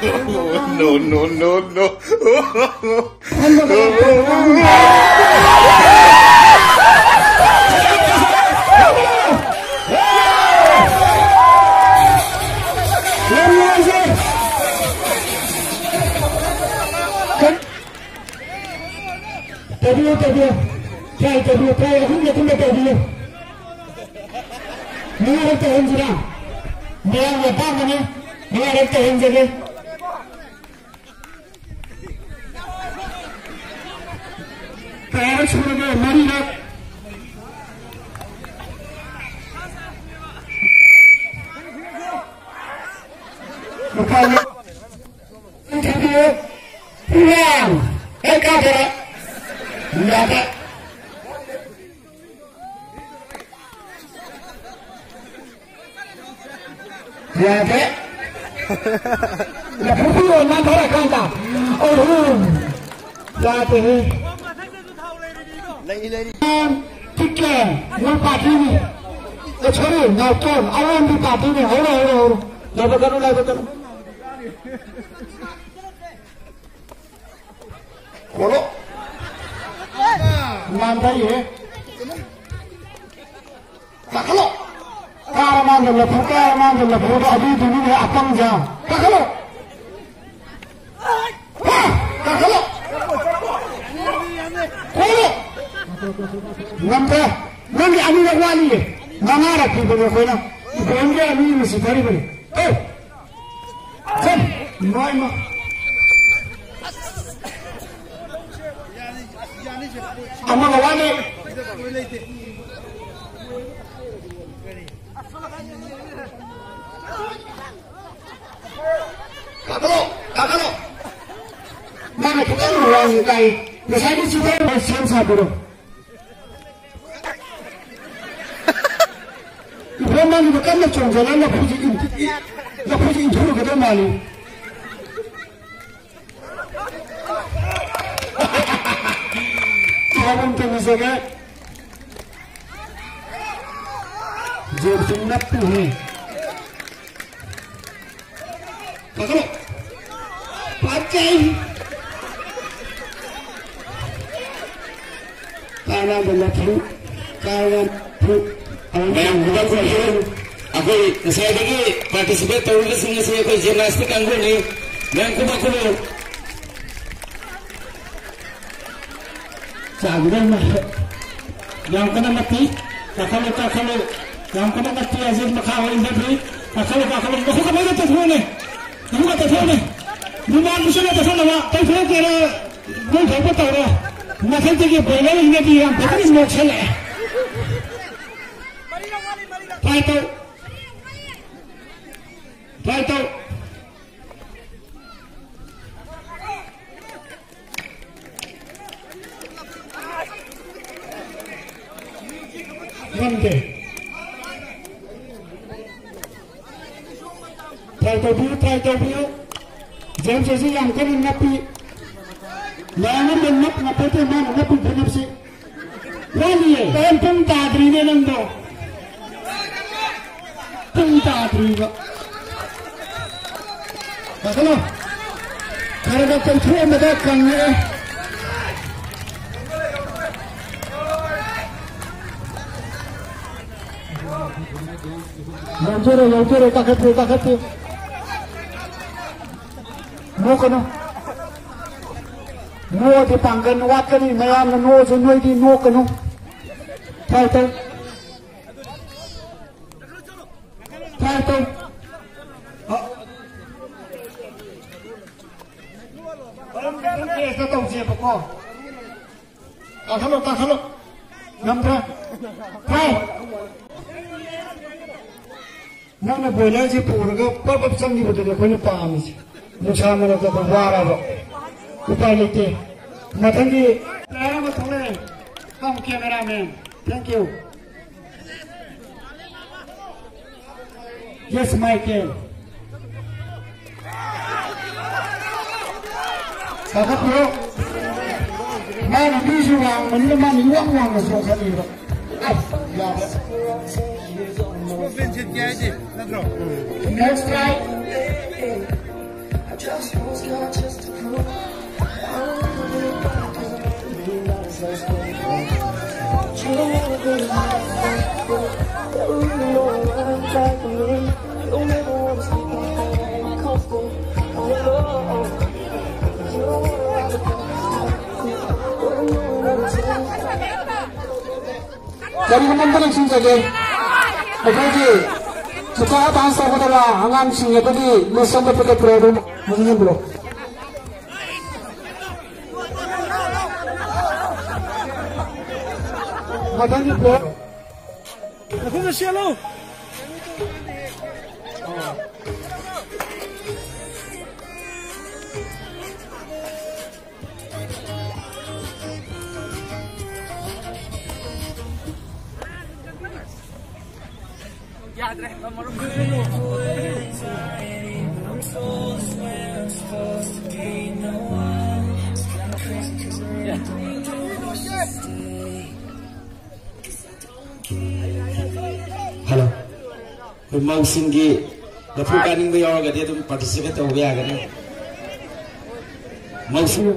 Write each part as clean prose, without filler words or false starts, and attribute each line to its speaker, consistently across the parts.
Speaker 1: No, no, no, no.
Speaker 2: Thank you. Yes, Michael. Kakak bro, mana bisu yang menemani uang masuk kali bro. Next slide. Jadi teman-teman sing saja, bagi secara bahasa adalah angan sing bagi mesem berpakai produk mungkin belum. Macam ni belum.
Speaker 3: Aku masih lo.
Speaker 4: Hello. Mau singgi, dapat kaning bayar agak dia tu participate tahu ya kan? Mau sing.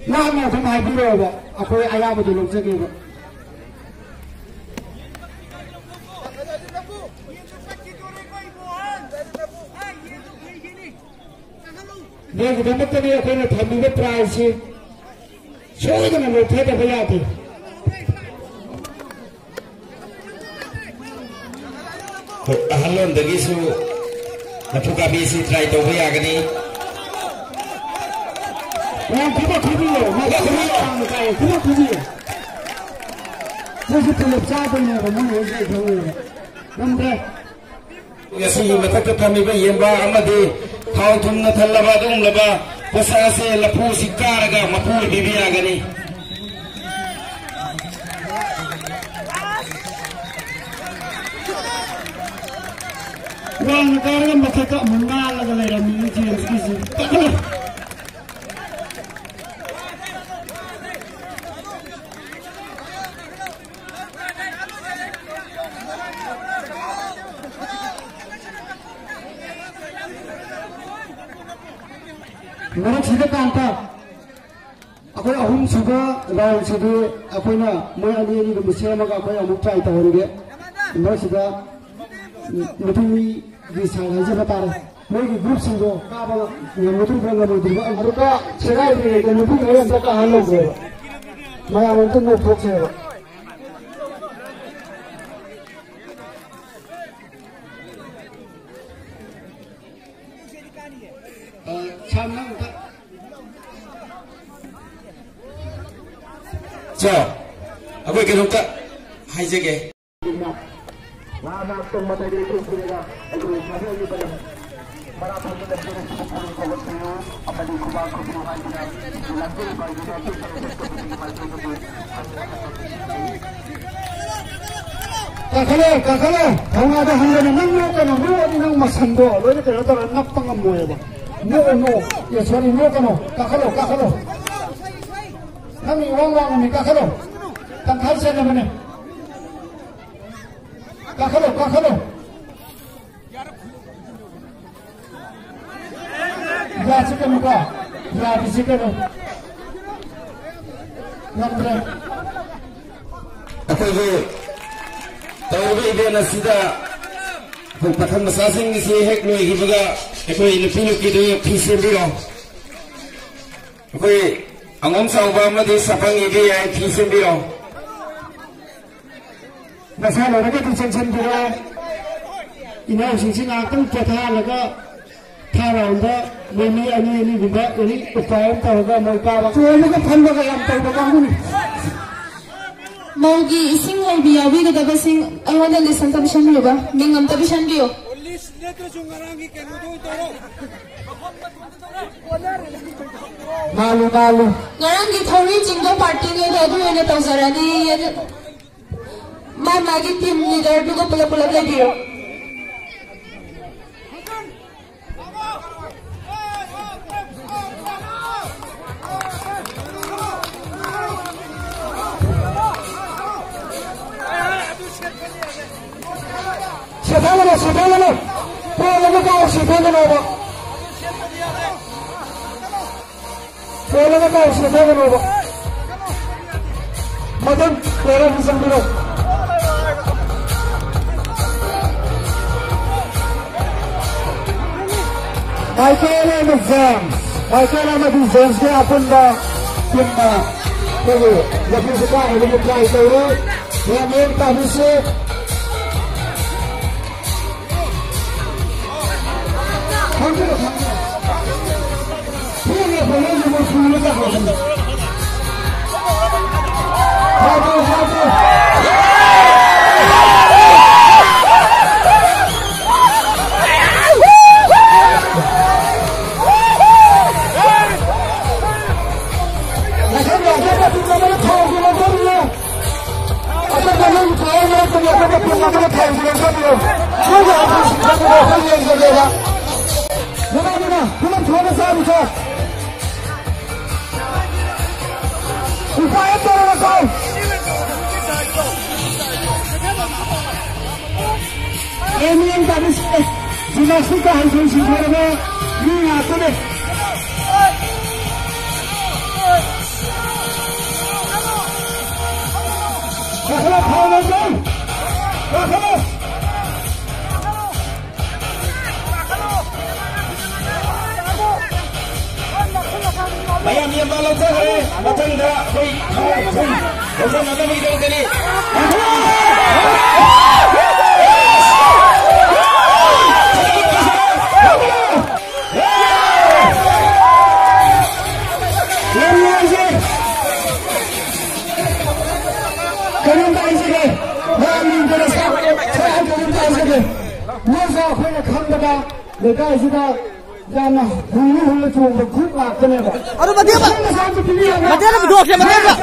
Speaker 2: Nama tu mahal dulu, aku ayah betul betul gitu. Dia kita betul dia kena thambi price. Soalnya kanเราเทแต่พยาธิ
Speaker 4: Halon dagi su, dapat kami si try tahu ya kan ni?
Speaker 2: Yang kita tuju, macam kita orang kaya, kita tuju. Mesti peluk cakap ni, kamu mesti tahu. Nampak?
Speaker 4: Ya si mata tu kami bayar bah amadi, kau tu nak thalaba dong laba, pasal se lapu si karaga, mapu bibi ya kan ni?
Speaker 2: Orang negara kan macam tak mengal lagi dalam ini jenis kisi. Mana cerita kanta? Aku ahum suka, lawan suka. Aku na, mana ni ni mesti maga aku yang muka itu orang dia. Mana suka, mesti di sana aja betul. Mereka grup singgo, apa yang mesti berangkat mesti. Mereka serai ni, yang mesti orang mereka halau je. Maya untuk mufuk je. Chamang tak.
Speaker 4: So, aku ikut tak, hai je ke?
Speaker 2: Mana tu mata dia itu sudah. Aku macam ni pada. Para pemain dari sekolah kolej itu apa di kubah kubah ini. Lalu kalau kita tu kakak, kamu ada hanggan nang kan nang masando. Lalu kita ada nak pangam moya ba. No, ya sorry no kan. Kakak. Kami orang ni kakak. Kan hal saya mana? Kakak. Ya cakap muka, ya bisikan. Nampak.
Speaker 4: Aku itu tahu bayi nasidah. Pembahasan masing ni si hek loy juga. Aku ini pilih kita pisah biro. Aku angom sahaja mesti sapang ini yang pisah biro.
Speaker 2: Masalah lagi tu ceng biro. Ini sing aku kita laga. Thailand ini juga ini upaya tahu kan mereka. Soalnya kan pandai yang tahu kamu ni.
Speaker 5: Maugi ising hai biya bi kada basing aywana listen tabishan biyo ba mingam tabishan biyo
Speaker 3: Police letter jungarangi kenu do toro
Speaker 2: malu
Speaker 5: ngarangi thori jingdo party ne do ene tawzarani ma magi team leader du ko pula le biyo
Speaker 2: Sebelum, kau lagi kau sebelum apa? Kalau nak kau sudah berapa? Macam orang pisang dulu. Michael James dia pun dah kena. Jadi, lebih suka lebih try tahu. Dia main tak bisa. Ini boleh juga sulit lah. Satu. Ini yang tadi dinasika hasil sebenarnya ini aku deh. Kalau kau lagi, kalau bayang yang malam sehari, macam dah baik, macam mana begitu tadi? Dekat sini, jangan hulu cuma berkuat lah, kenapa?
Speaker 3: Aduh, mati apa? Mati apa? Dua kali mati apa?